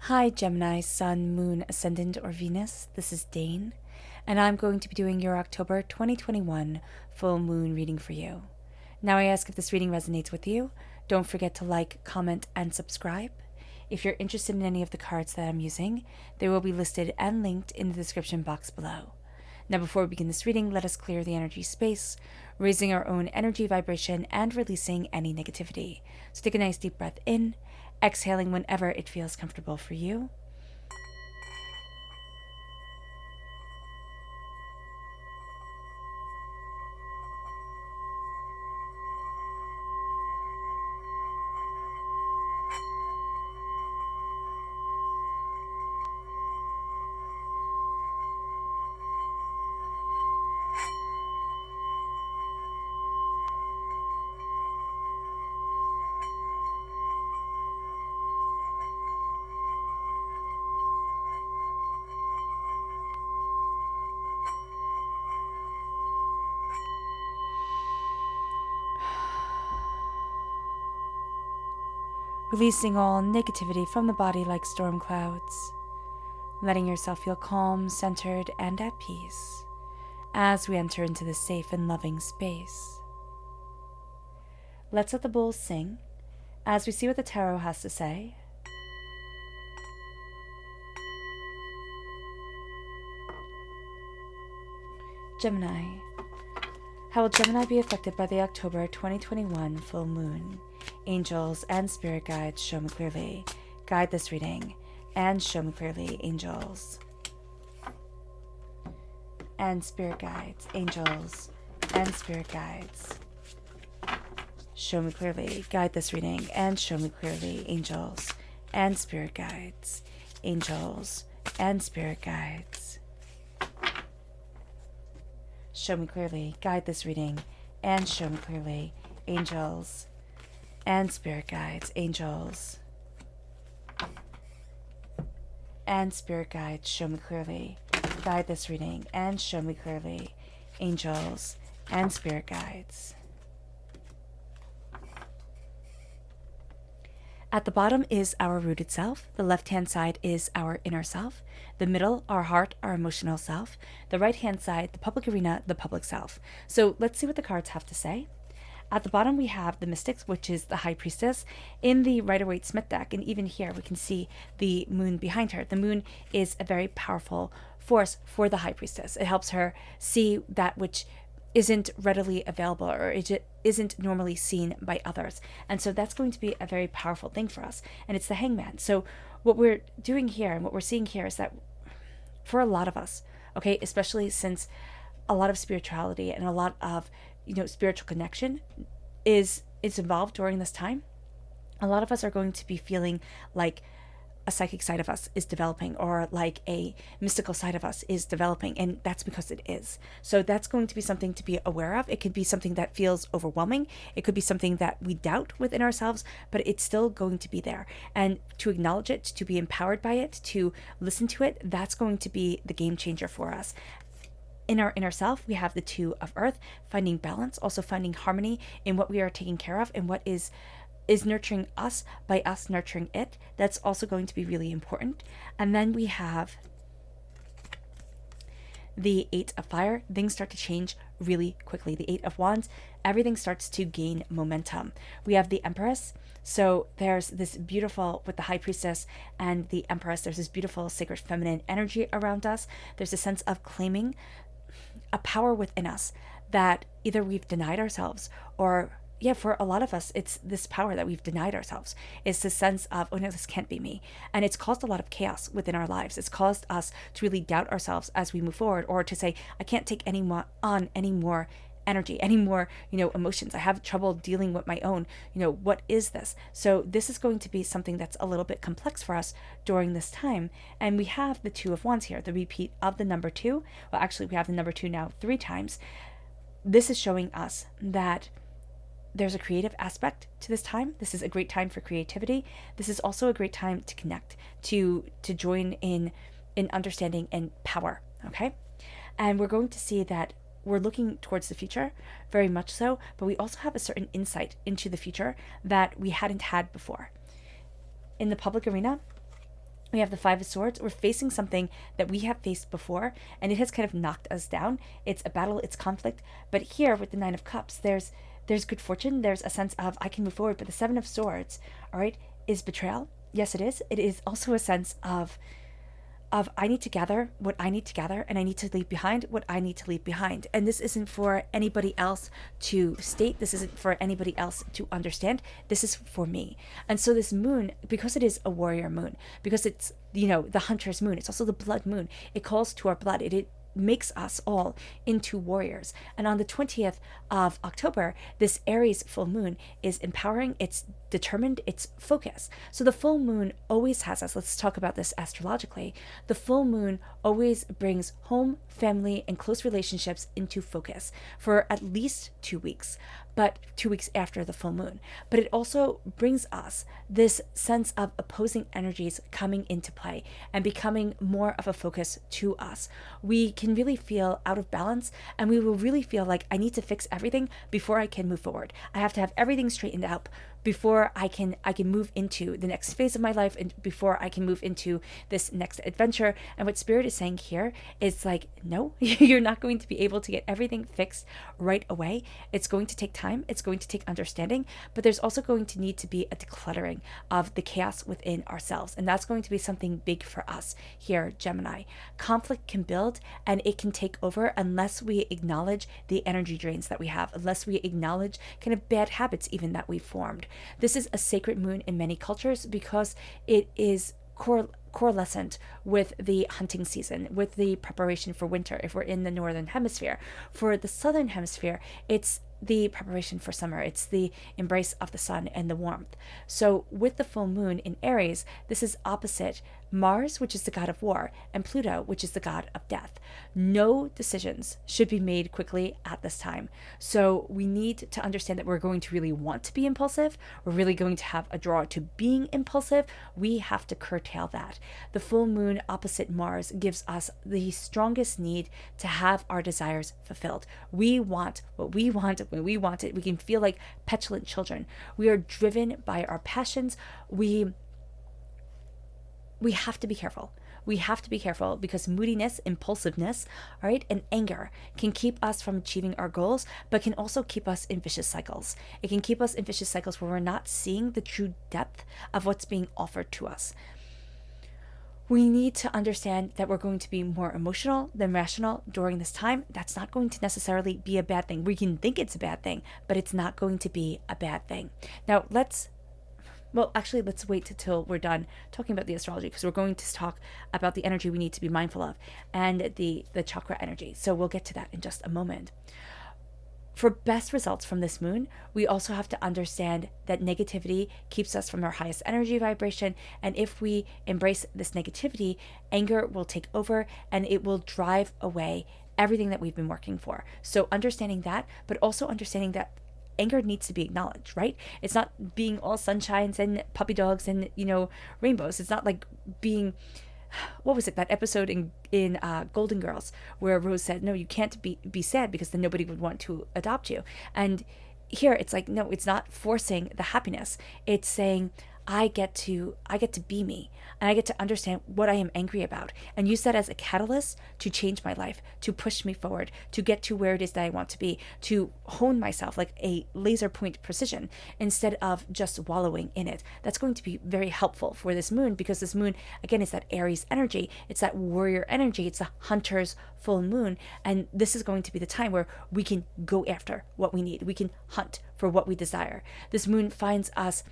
Hi Gemini, Sun, Moon, Ascendant, or Venus. This is Dane, and I'm going to be doing your October 2021 full moon reading for you. Now I ask if this reading resonates with you. Don't forget to like, comment, and subscribe. If you're interested in any of the cards that I'm using, they will be listed and linked in the description box below. Now before we begin this reading, let us clear the energy space, raising our own energy vibration and releasing any negativity. So take a nice deep breath in, exhaling whenever it feels comfortable for you. Releasing all negativity from the body like storm clouds, letting yourself feel calm, centered, and at peace as we enter into this safe and loving space. Let's let the bowls sing as we see what the tarot has to say. Gemini. How will Gemini be affected by the October 2021 full moon? Angels and spirit guides, show me clearly. Guide this reading and show me clearly, angels. And spirit guides, angels and spirit guides. Show me clearly, guide this reading and show me clearly, angels and spirit guides, angels and spirit guides. Show me clearly, guide this reading and show me clearly, angels and spirit guides, angels and spirit guides, show me clearly, guide this reading and show me clearly, angels and spirit guides. At the bottom is our rooted self. The left-hand side is our inner self. The middle, our heart, our emotional self. The right-hand side, the public arena, the public self. So let's see what the cards have to say. At the bottom, we have the Mystics, which is the High Priestess, in the Rider-Waite-Smith deck. And even here, we can see the moon behind her. The moon is a very powerful force for the High Priestess. It helps her see that which isn't readily available or it isn't normally seen by others. And so that's going to be a very powerful thing for us. And it's the Hangman. So what we're doing here and what we're seeing here is that for a lot of us, okay, especially since a lot of spirituality and a lot of, spiritual connection is involved during this time, a lot of us are going to be feeling like a psychic side of us is developing or like a mystical side of us is developing, and that's because it is. So that's going to be something to be aware of. It could be something that feels overwhelming. It could be something that we doubt within ourselves, but it's still going to be there. And to acknowledge it, to be empowered by it, to listen to it, that's going to be the game changer for us. In our inner self, we have the Two of Earth, finding balance, also finding harmony in what we are taking care of and what is nurturing us by us nurturing it. That's also going to be really important. And then we have the Eight of Fire. Things start to change really quickly. The Eight of Wands, everything starts to gain momentum. We have the Empress. So there's this beautiful, with the High Priestess and the Empress, there's this beautiful sacred feminine energy around us. There's a sense of claiming a power within us that either we've denied ourselves or for a lot of us, it's this power that we've denied ourselves. It's this sense of, oh no, this can't be me. And it's caused a lot of chaos within our lives. It's caused us to really doubt ourselves as we move forward, or to say, I can't take any more energy, any more, emotions. I have trouble dealing with my own, what is this? So this is going to be something that's a little bit complex for us during this time. And we have the Two of Wands here, the repeat of the number two. Well, actually, we have the number two now 3 times. This is showing us that there's a creative aspect to this time. This is a great time for creativity. This is also a great time to connect, to join in understanding and power, okay? And we're going to see that we're looking towards the future, very much so, but we also have a certain insight into the future that we hadn't had before. In the public arena, We have the Five of Swords. We're facing something that we have faced before, and it has kind of knocked us down. It's a battle, it's conflict. But here with the Nine of Cups, there's good fortune. There's a sense of I can move forward. But the Seven of Swords, all right, is betrayal. Yes, it is. It is also a sense of I need to gather what I need to gather, and I need to leave behind what I need to leave behind. And this isn't for anybody else to state. This isn't for anybody else to understand. This is for me. And so this moon, because it is a warrior moon, because it's, the hunter's moon, it's also the blood moon. It calls to our blood. It makes us all into warriors. And on the 20th of October, this Aries full moon is empowering, it's determined, it's focused. So the full moon always has us, let's talk about this astrologically, the full moon always brings home, family, and close relationships into focus for at least 2 weeks, but 2 weeks after the full moon. But it also brings us this sense of opposing energies coming into play and becoming more of a focus to us. We can really feel out of balance, and we will really feel like I need to fix everything before I can move forward. I have to have everything straightened out before I can move into the next phase of my life, and before I can move into this next adventure. And what Spirit is saying here is like, no, you're not going to be able to get everything fixed right away. It's going to take time. It's going to take understanding, but there's also going to need to be a decluttering of the chaos within ourselves. And that's going to be something big for us here, Gemini. Conflict can build and it can take over unless we acknowledge the energy drains that we have, unless we acknowledge kind of bad habits even that we've formed. This is a sacred moon in many cultures because it is correlate with the hunting season, with the preparation for winter if we're in the northern hemisphere. For the southern hemisphere, it's the preparation for summer. It's the embrace of the sun and the warmth. So with the full moon in Aries, this is opposite Mars, which is the god of war, and Pluto, which is the god of death. No decisions should be made quickly at this time. So we need to understand that we're going to really want to be impulsive. We're really going to have a draw to being impulsive. We have to curtail that. The full moon opposite Mars gives us the strongest need to have our desires fulfilled. We want what we want when we want it. We can feel like petulant children. We are driven by our passions. We have to be careful. We have to be careful because moodiness, impulsiveness, all right, and anger can keep us from achieving our goals, but can also keep us in vicious cycles. It can keep us in vicious cycles where we're not seeing the true depth of what's being offered to us. We need to understand that we're going to be more emotional than rational during this time. That's not going to necessarily be a bad thing. We can think it's a bad thing, but it's not going to be a bad thing. Now, let's wait till we're done talking about the astrology, because we're going to talk about the energy we need to be mindful of and the chakra energy. So we'll get to that in just a moment. For best results from this moon, we also have to understand that negativity keeps us from our highest energy vibration. And if we embrace this negativity, anger will take over and it will drive away everything that we've been working for. So understanding that, but also understanding that anger needs to be acknowledged, right? It's not being all sunshines and puppy dogs and, rainbows. It's not like being, what was it, that episode in Golden Girls where Rose said, no, you can't be sad because then nobody would want to adopt you. And here it's like, no, it's not forcing the happiness. It's saying, I get to be me, and I get to understand what I am angry about and use that as a catalyst to change my life, to push me forward, to get to where it is that I want to be, to hone myself like a laser point precision instead of just wallowing in it. That's going to be very helpful for this moon, because this moon, again, is that Aries energy. It's that warrior energy. It's the hunter's full moon. And this is going to be the time where we can go after what we need. We can hunt for what we desire. This moon finds us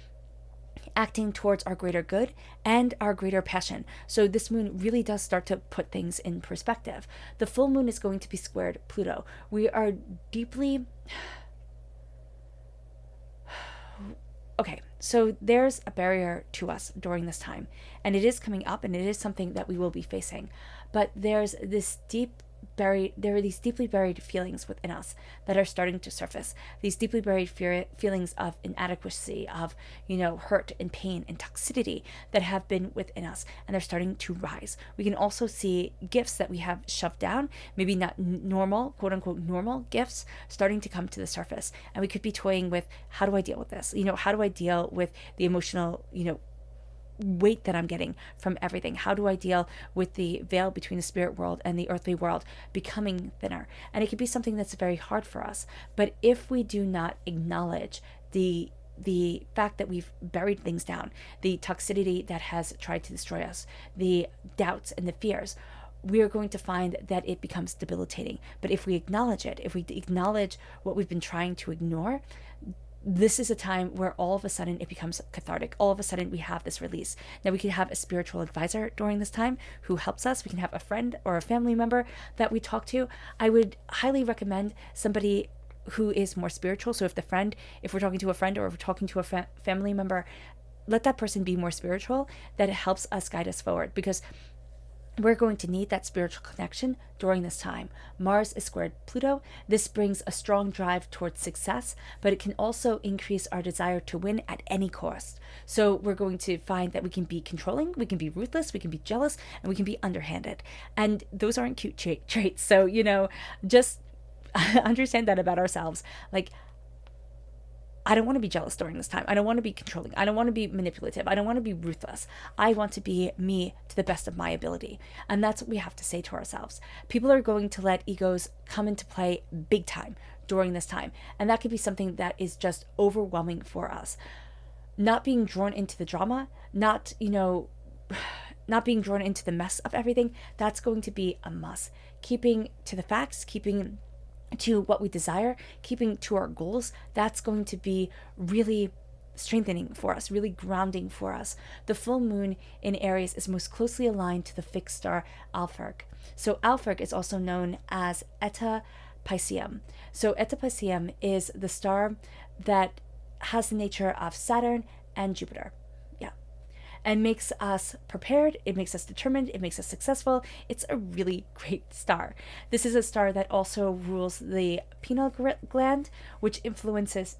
acting towards our greater good and our greater passion. So this moon really does start to put things in perspective. The full moon is going to be squared Pluto. We are deeply... Okay, so there's a barrier to us during this time, and it is coming up, and it is something that we will be facing. But there are these deeply buried feelings within us that are starting to surface. These deeply buried feelings of inadequacy, of, hurt and pain and toxicity that have been within us, and they're starting to rise. We can also see gifts that we have shoved down, maybe not normal, quote unquote, normal gifts, starting to come to the surface. And we could be toying with, how do I deal with this? How do I deal with the emotional, weight that I'm getting from everything? How do I deal with the veil between the spirit world and the earthly world becoming thinner? And it could be something that's very hard for us. But if we do not acknowledge the fact that we've buried things down, the toxicity that has tried to destroy us, the doubts and the fears, we are going to find that it becomes debilitating. But if we acknowledge it, if we acknowledge what we've been trying to ignore, this is a time where all of a sudden it becomes cathartic. All of a sudden we have this release. Now we can have a spiritual advisor during this time who helps us. We can have a friend or a family member that we talk to. I would highly recommend somebody who is more spiritual. So if we're talking to a friend or if we're talking to a family member, let that person be more spiritual. That it helps us guide us forward, because we're going to need that spiritual connection during this time. Mars is squared Pluto. This brings a strong drive towards success, but it can also increase our desire to win at any cost. So we're going to find that we can be controlling, we can be ruthless, we can be jealous, and we can be underhanded. And those aren't cute traits. So, just understand that about ourselves. Like, I don't want to be jealous during this time. I don't want to be controlling. I don't want to be manipulative. I don't want to be ruthless. I want to be me to the best of my ability. And that's what we have to say to ourselves. People are going to let egos come into play big time during this time. And that could be something that is just overwhelming for us. Not being drawn into the drama, not being drawn into the mess of everything, that's going to be a must. Keeping to the facts, keeping to what we desire, keeping to our goals, that's going to be really strengthening for us, really grounding for us. The full moon in Aries is most closely aligned to the fixed star Alpherg. So Alpherg is also known as Eta Piscium. So Eta Piscium is the star that has the nature of Saturn and Jupiter. And makes us prepared, it makes us determined, it makes us successful. It's a really great star. This is a star that also rules the pineal gland, which influences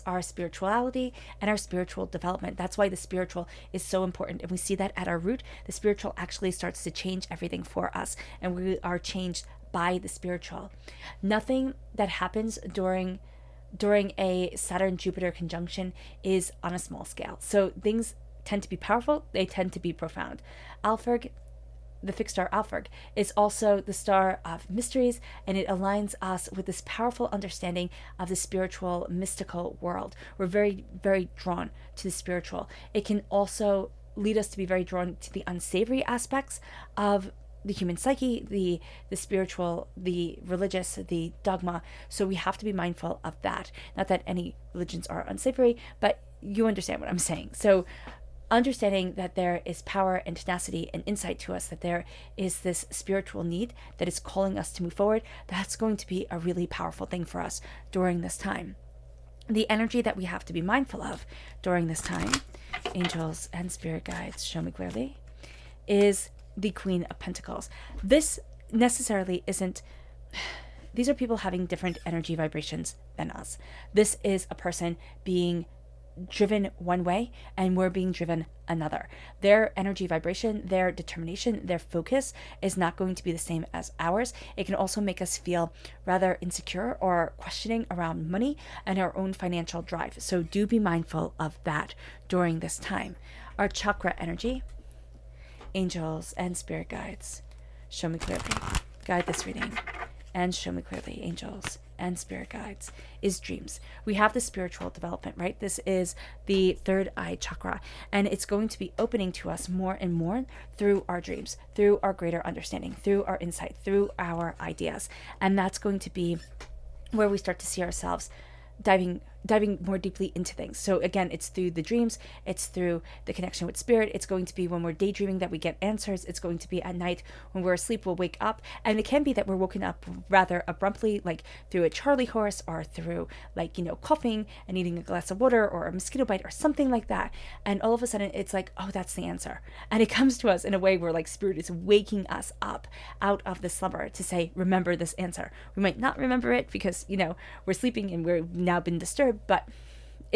our spirituality and our spiritual development. That's why the spiritual is so important. And we see that at our root, the spiritual actually starts to change everything for us, and we are changed by the spiritual. Nothing that happens during a Saturn-Jupiter conjunction is on a small scale. So things tend to be powerful, they tend to be profound. Alpherg, the fixed star Alpherg, is also the star of mysteries, and it aligns us with this powerful understanding of the spiritual, mystical world. We're very, very drawn to the spiritual. It can also lead us to be very drawn to the unsavory aspects of the human psyche, the spiritual, the religious, the dogma. So we have to be mindful of that. Not that any religions are unsavory, but you understand what I'm saying. So understanding that there is power and tenacity and insight to us, that there is this spiritual need that is calling us to move forward, that's going to be a really powerful thing for us during this time. The energy that we have to be mindful of during this time, angels and spirit guides, show me clearly, is the Queen of Pentacles. This necessarily isn't, these are people having different energy vibrations than us. This is a person being driven one way and we're being driven another. Their energy vibration, their determination, their focus is not going to be the same as ours. It can also make us feel rather insecure or questioning around money and our own financial drive. So do be mindful of that during this time. Our chakra energy, angels and spirit guides, show me clearly. Guide this reading and show me clearly, angels and spirit guides, is dreams. We have the spiritual development, right? This is the third eye chakra, and it's going to be opening to us more and more through our dreams, through our greater understanding, through our insight, through our ideas. And that's going to be where we start to see ourselves diving more deeply into things. So again, it's through the dreams, it's through the connection with spirit. It's going to be when we're daydreaming that we get answers. It's going to be at night when we're asleep, we'll wake up. And it can be that we're woken up rather abruptly, like through a Charlie horse or through coughing and needing a glass of water or a mosquito bite or something like that. And all of a sudden it's like, oh, that's the answer. And it comes to us in a way where spirit is waking us up out of the slumber to say, remember this answer. We might not remember it because, we're sleeping and we've now been disturbed, but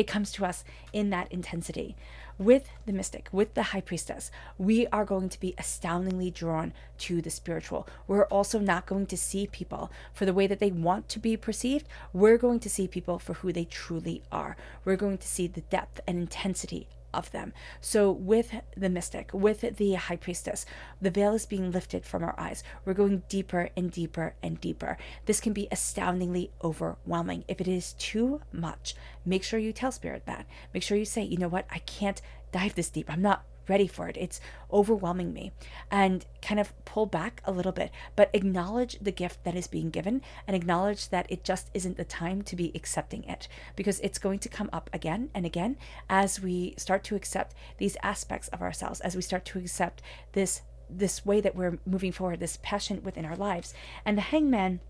It comes to us in that intensity. With the mystic, with the high priestess, we are going to be astoundingly drawn to the spiritual. We're also not going to see people for the way that they want to be perceived. We're going to see people for who they truly are. We're going to see the depth and intensity of them. So with the mystic, with the high priestess, the veil is being lifted from our eyes. We're going deeper and deeper and deeper. This can be astoundingly overwhelming. If it is too much, make sure you tell spirit that. Make sure you say, you know what, I can't dive this deep. I'm not ready for it. It's overwhelming me. And kind of pull back a little bit, but acknowledge the gift that is being given and acknowledge that it just isn't the time to be accepting it, because it's going to come up again and again as we start to accept these aspects of ourselves, as we start to accept this way that we're moving forward, this passion within our lives. And the Hangman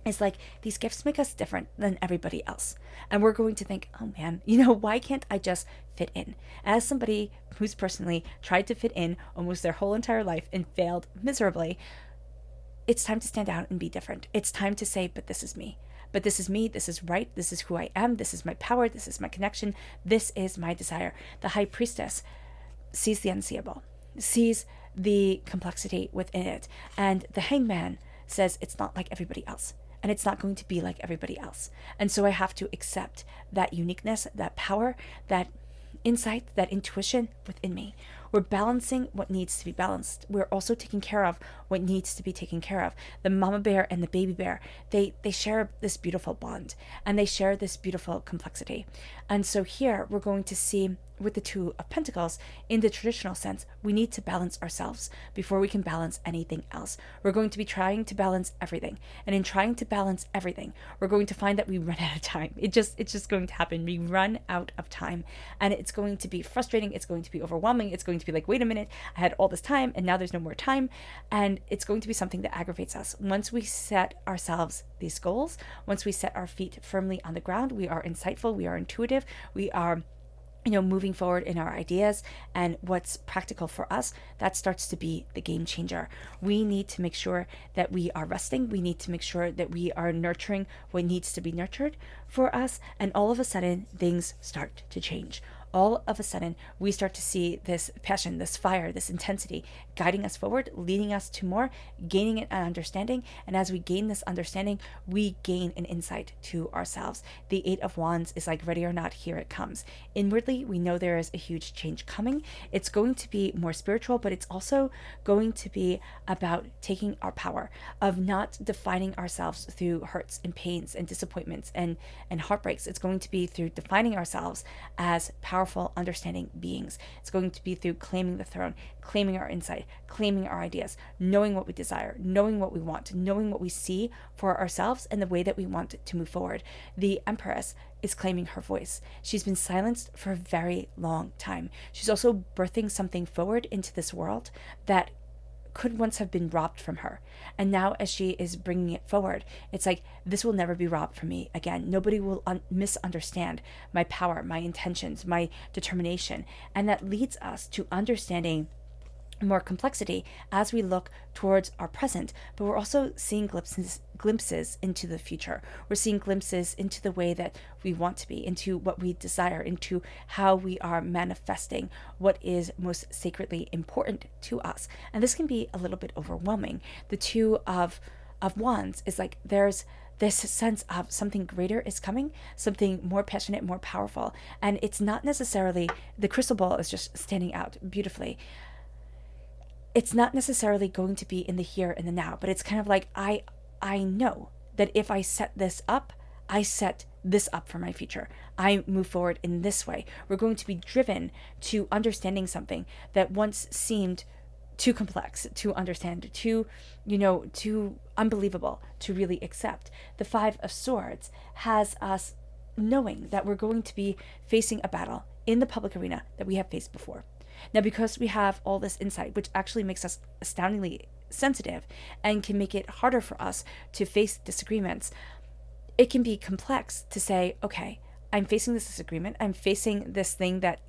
is like, these gifts make us different than everybody else. And we're going to think, oh man, why can't I just fit in? As somebody who's personally tried to fit in almost their whole entire life and failed miserably, it's time to stand out and be different. It's time to say, but this is me. But this is me. This is right. This is who I am. This is my power. This is my connection. This is my desire. The high priestess sees the unseeable, sees the complexity within it. And the Hangman says, it's not like everybody else. And it's not going to be like everybody else. And so I have to accept that uniqueness, that power, that insight, that intuition within me. We're balancing what needs to be balanced. We're also taking care of what needs to be taken care of. The mama bear and the baby bear, they share this beautiful bond, and they share this beautiful complexity. And so here we're going to see with the Two of Pentacles, in the traditional sense, we need to balance ourselves before we can balance anything else. We're going to be trying to balance everything. And in trying to balance everything, we're going to find that we run out of time. It's just going to happen. We run out of time. And it's going to be frustrating. It's going to be overwhelming. It's going to be like, wait a minute, I had all this time and now there's no more time. And it's going to be something that aggravates us. Once we set ourselves these goals, once we set our feet firmly on the ground, we are insightful, we are intuitive, we are moving forward in our ideas and what's practical for us. That starts to be the game changer. We need to make sure that we are resting. We need to make sure that we are nurturing what needs to be nurtured for us. And all of a sudden, things start to change. All of a sudden, we start to see this passion, this fire, this intensity guiding us forward, leading us to more, gaining an understanding. And as we gain this understanding, we gain an insight to ourselves. The Eight of Wands is like, ready or not, here it comes. Inwardly, we know there is a huge change coming. It's going to be more spiritual, but it's also going to be about taking our power, of not defining ourselves through hurts and pains and disappointments and heartbreaks. It's going to be through defining ourselves as powerful, understanding beings. It's going to be through claiming the throne, claiming our insight, claiming our ideas, knowing what we desire, knowing what we want, knowing what we see for ourselves and the way that we want to move forward. The Empress is claiming her voice. She's been silenced for a very long time. She's also birthing something forward into this world that could once have been robbed from her. And now as she is bringing it forward, it's like, this will never be robbed from me again. Nobody will misunderstand my power, my intentions, my determination. And that leads us to understanding more complexity as we look towards our present, but we're also seeing glimpses into the future. We're seeing glimpses into the way that we want to be, into what we desire, into how we are manifesting what is most sacredly important to us. And this can be a little bit overwhelming. The Two of Wands is like, there's this sense of something greater is coming, something more passionate, more powerful. And it's not necessarily, the crystal ball is just standing out beautifully. It's not necessarily going to be in the here and the now, but it's kind of like, I know that if I set this up, I set this up for my future. I move forward in this way. We're going to be driven to understanding something that once seemed too complex to understand, too unbelievable to really accept. The Five of Swords has us knowing that we're going to be facing a battle in the public arena that we have faced before. Now, because we have all this insight, which actually makes us astoundingly sensitive and can make it harder for us to face disagreements, it can be complex to say, okay, I'm facing this disagreement. I'm facing this thing that,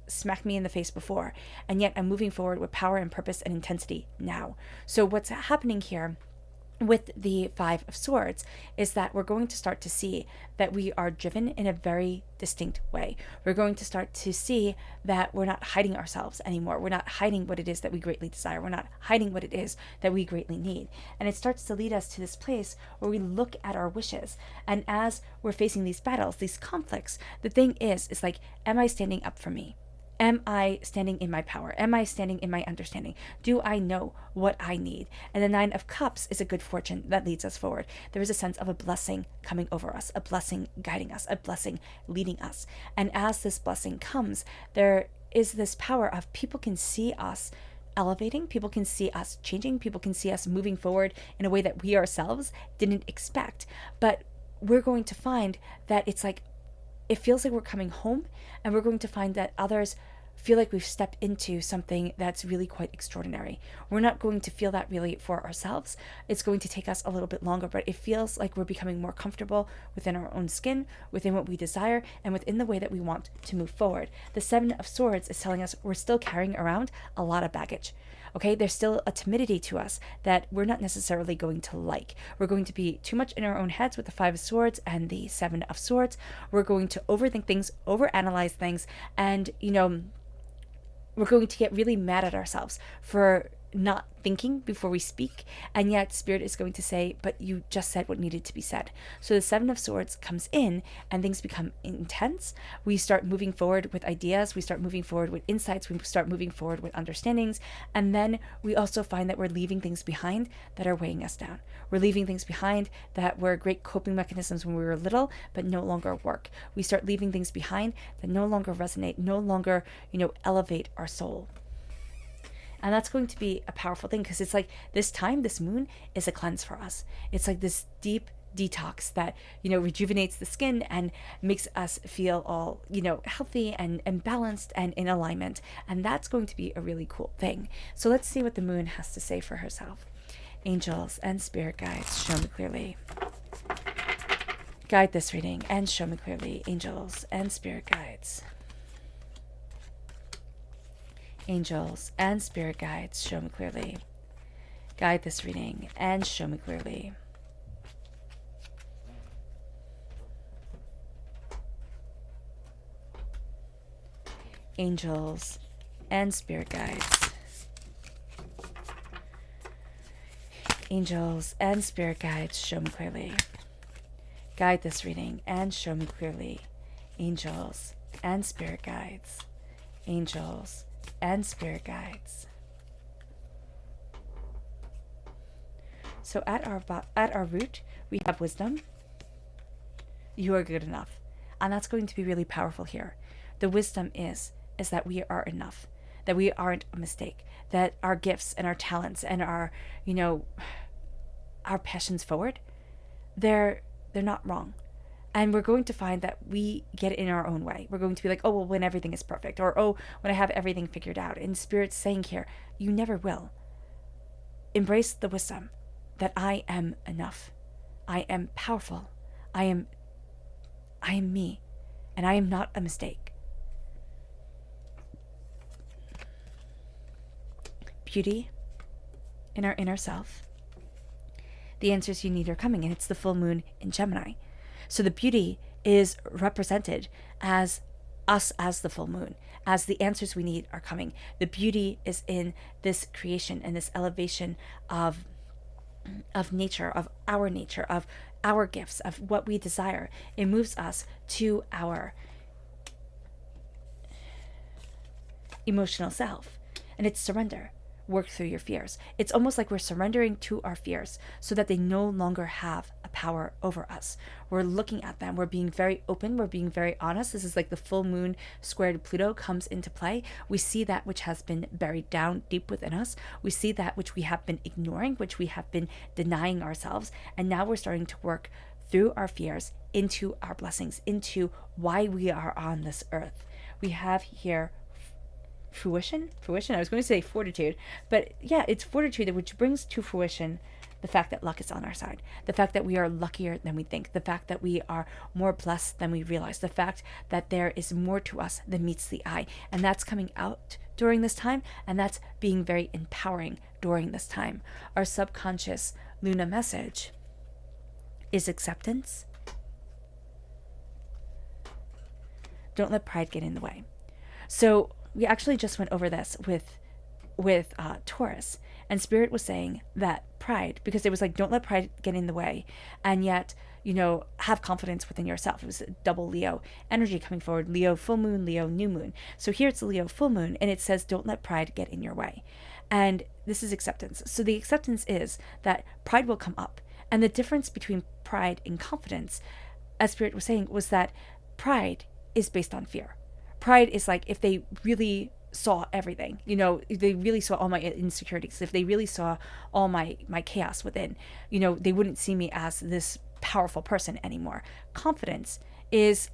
smacked me in the face before, and yet I'm moving forward with power and purpose and intensity now. So what's happening here with the Five of Swords is that we're going to start to see that we are driven in a very distinct way. We're going to start to see that we're not hiding ourselves anymore. We're not hiding what it is that we greatly desire. We're not hiding what it is that we greatly need. And it starts to lead us to this place where we look at our wishes. And as we're facing these battles, these conflicts, the thing is like, am I standing up for me? Am I standing in my power? Am I standing in my understanding? Do I know what I need? And the Nine of Cups is a good fortune that leads us forward. There is a sense of a blessing coming over us, a blessing guiding us, a blessing leading us. And as this blessing comes, there is this power of people can see us elevating, people can see us changing, people can see us moving forward in a way that we ourselves didn't expect. But we're going to find that it's like, it feels like we're coming home, and we're going to find that others feel like we've stepped into something that's really quite extraordinary. We're not going to feel that really for ourselves. It's going to take us a little bit longer, but it feels like we're becoming more comfortable within our own skin, within what we desire, and within the way that we want to move forward. The Seven of Swords is telling us we're still carrying around a lot of baggage. Okay, there's still a timidity to us that we're not necessarily going to like. We're going to be too much in our own heads with the Five of Swords and the Seven of Swords. We're going to overthink things, overanalyze things, and, we're going to get really mad at ourselves for not thinking before we speak, and yet Spirit is going to say, but you just said what needed to be said. So the Seven of Swords comes in and things become intense. We start moving forward with ideas, we start moving forward with insights, we start moving forward with understandings, and then we also find that we're leaving things behind that are weighing us down. We're leaving things behind that were great coping mechanisms when we were little but no longer work. We start leaving things behind that no longer resonate, no longer, elevate our soul. And that's going to be a powerful thing, because it's like this time, this moon is a cleanse for us. It's like this deep detox that, rejuvenates the skin and makes us feel all, healthy and balanced and in alignment. And that's going to be a really cool thing. So let's see what the moon has to say for herself. Angels and spirit guides, show me clearly. Guide this reading and show me clearly, angels and spirit guides. Angels and spirit guides, show me clearly. Guide this reading and show me clearly. Angels and spirit guides. Angels and spirit guides, show me clearly. Guide this reading and show me clearly. Angels and spirit guides. Angels and spirit guides. So at our root, we have wisdom. You are good enough. And that's going to be really powerful here. The wisdom is that we are enough, that we aren't a mistake, that our gifts and our talents and our passions forward, they're not wrong. And we're going to find that we get in our own way. We're going to be like, oh, well, when everything is perfect, or, oh, when I have everything figured out. And Spirit's saying here, you never will. Embrace the wisdom that I am enough. I am powerful. I am me. And I am not a mistake. Beauty in our inner self. The answers you need are coming, and it's the full moon in Gemini. So the beauty is represented as us as the full moon, as the answers we need are coming. The beauty is in this creation and this elevation of nature, of our gifts, of what we desire. It moves us to our emotional self, and it's surrender. Work through your fears. It's almost like we're surrendering to our fears so that they no longer have a power over us. We're looking at them. We're being very open. We're being very honest. This is like the full moon squared Pluto comes into play. We see that which has been buried down deep within us. We see that which we have been ignoring, which we have been denying ourselves. And now we're starting to work through our fears into our blessings, into why we are on this earth. We have here fruition. I was going to say fortitude, but yeah, it's fortitude which brings to fruition the fact that luck is on our side, the fact that we are luckier than we think, the fact that we are more blessed than we realize, the fact that there is more to us than meets the eye. And that's coming out during this time, and that's being very empowering during this time. Our subconscious Luna message is acceptance. Don't let pride get in the way. So we actually just went over this with Taurus, and Spirit was saying that pride, because it was like, don't let pride get in the way, and yet, have confidence within yourself. It was a double Leo energy coming forward. Leo full moon, Leo new moon. So here it's Leo full moon, and it says, don't let pride get in your way. And this is acceptance. So the acceptance is that pride will come up. And the difference between pride and confidence, as Spirit was saying, was that pride is based on fear. Pride is like, if they really saw everything, if they really saw all my insecurities, if they really saw all my chaos within, they wouldn't see me as this powerful person anymore. Confidence is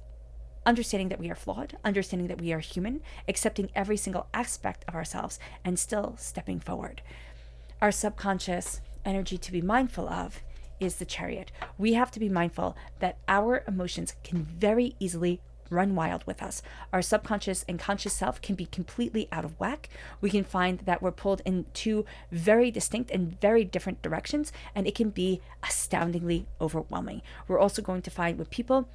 understanding that we are flawed, understanding that we are human, accepting every single aspect of ourselves, and still stepping forward. Our subconscious energy to be mindful of is the Chariot. We have to be mindful that our emotions can very easily run wild with us. Our subconscious and conscious self can be completely out of whack. We can find that we're pulled in two very distinct and very different directions, and it can be astoundingly overwhelming. We're also going to find with people,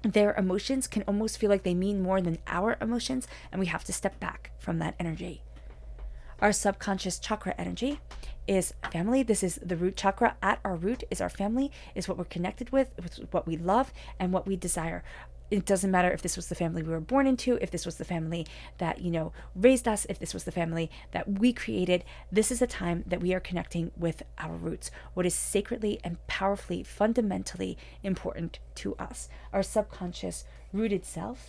their emotions can almost feel like they mean more than our emotions, and we have to step back from that energy. Our subconscious chakra energy is family. This is the root chakra. At our root is our family, is what we're connected with what we love, and what we desire. It doesn't matter if this was the family we were born into, if this was the family that, raised us, if this was the family that we created. This is a time that we are connecting with our roots, what is sacredly and powerfully, fundamentally important to us. Our subconscious rooted self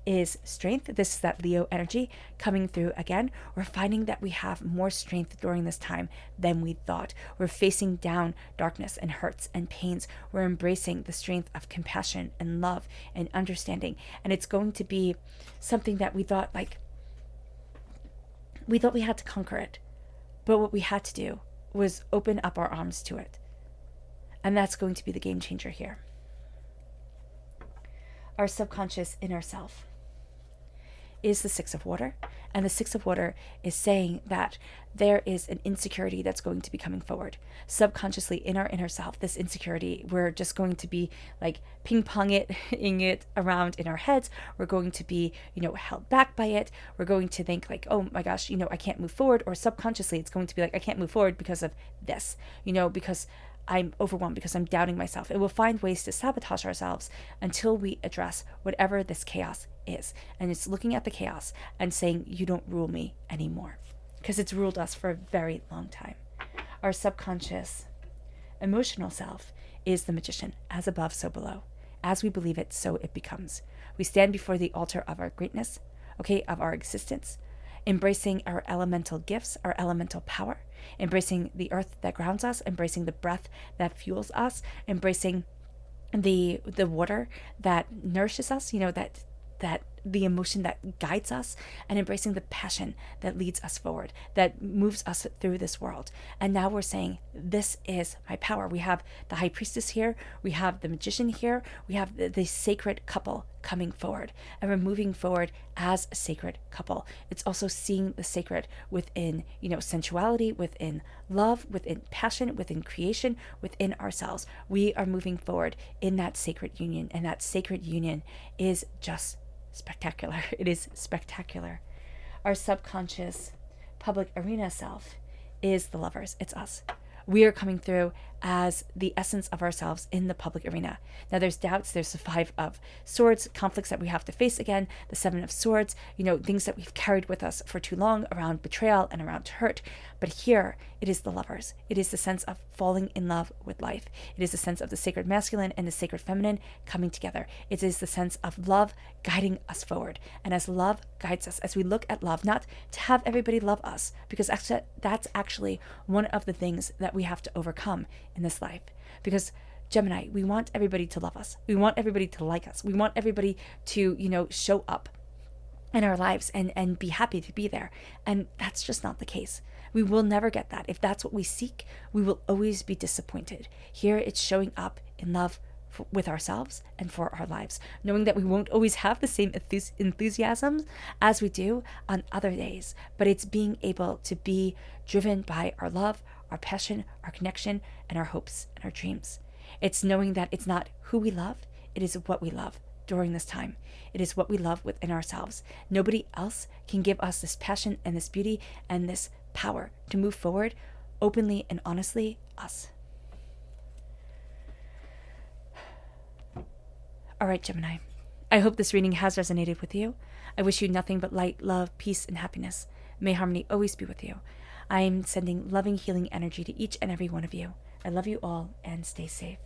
is strength. This is that Leo energy coming through again. We're finding that we have more strength during this time than we thought. We're facing down darkness and hurts and pains. We're embracing the strength of compassion and love and understanding. And it's going to be something that we thought we had to conquer it. But what we had to do was open up our arms to it. And that's going to be the game changer here. Our subconscious inner self is the Six of Water. And the Six of Water is saying that there is an insecurity that's going to be coming forward. Subconsciously in our inner self, this insecurity, we're just going to be like ping-ponging it around in our heads. We're going to be, held back by it. We're going to think like, oh my gosh, I can't move forward. Or subconsciously, it's going to be like, I can't move forward because of this, because I'm overwhelmed, because I'm doubting myself. It will find ways to sabotage ourselves until we address whatever this chaos is. And it's looking at the chaos and saying, you don't rule me anymore, because it's ruled us for a very long time. Our subconscious emotional self is the Magician. As above, so below. As we believe it, so it becomes. We stand before the altar of our greatness, of our existence, embracing our elemental gifts, our elemental power, embracing the earth that grounds us, embracing the breath that fuels us, embracing the water that nourishes us, that the emotion that guides us, and embracing the passion that leads us forward, that moves us through this world. And now we're saying, this is my power. We have the High Priestess here, we have the Magician here, we have the sacred couple coming forward, and we're moving forward as a sacred couple. It's also seeing the sacred within, sensuality, within love, within passion, within creation, within ourselves. We are moving forward in that sacred union, and that sacred union is just spectacular. It is spectacular. Our subconscious public arena self is the Lovers. It's us. We are coming through as the essence of ourselves in the public arena. Now there's doubts, there's the Five of Swords, conflicts that we have to face again, the Seven of Swords, things that we've carried with us for too long around betrayal and around hurt. But here it is the Lovers. It is the sense of falling in love with life. It is the sense of the sacred masculine and the sacred feminine coming together. It is the sense of love guiding us forward. And as love guides us, as we look at love, not to have everybody love us, because that's actually one of the things that we have to overcome in this life. Because Gemini, we want everybody to love us. We want everybody to like us. We want everybody to, show up in our lives and be happy to be there. And that's just not the case. We will never get that. If that's what we seek, we will always be disappointed. Here it's showing up in love with ourselves and for our lives, knowing that we won't always have the same enthusiasm as we do on other days, but it's being able to be driven by our love, our passion, our connection, and our hopes and our dreams. It's knowing that it's not who we love, it is what we love during this time. It is what we love within ourselves. Nobody else can give us this passion and this beauty and this power to move forward openly and honestly, us. All right, Gemini. I hope this reading has resonated with you. I wish you nothing but light, love, peace, and happiness. May harmony always be with you. I am sending loving, healing energy to each and every one of you. I love you all and stay safe.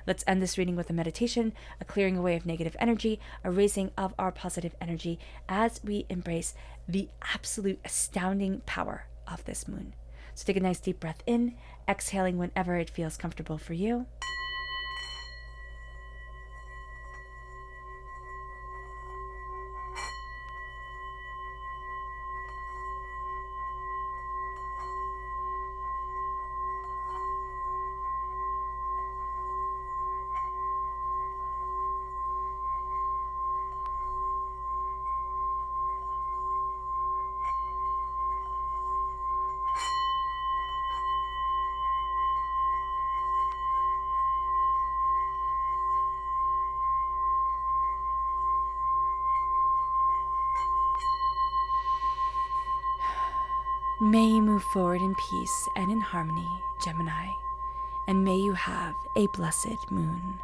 Let's end this reading with a meditation, a clearing away of negative energy, a raising of our positive energy as we embrace the absolute astounding power of this moon. So take a nice deep breath in, exhaling whenever it feels comfortable for you. May you move forward in peace and in harmony, Gemini, and may you have a blessed moon.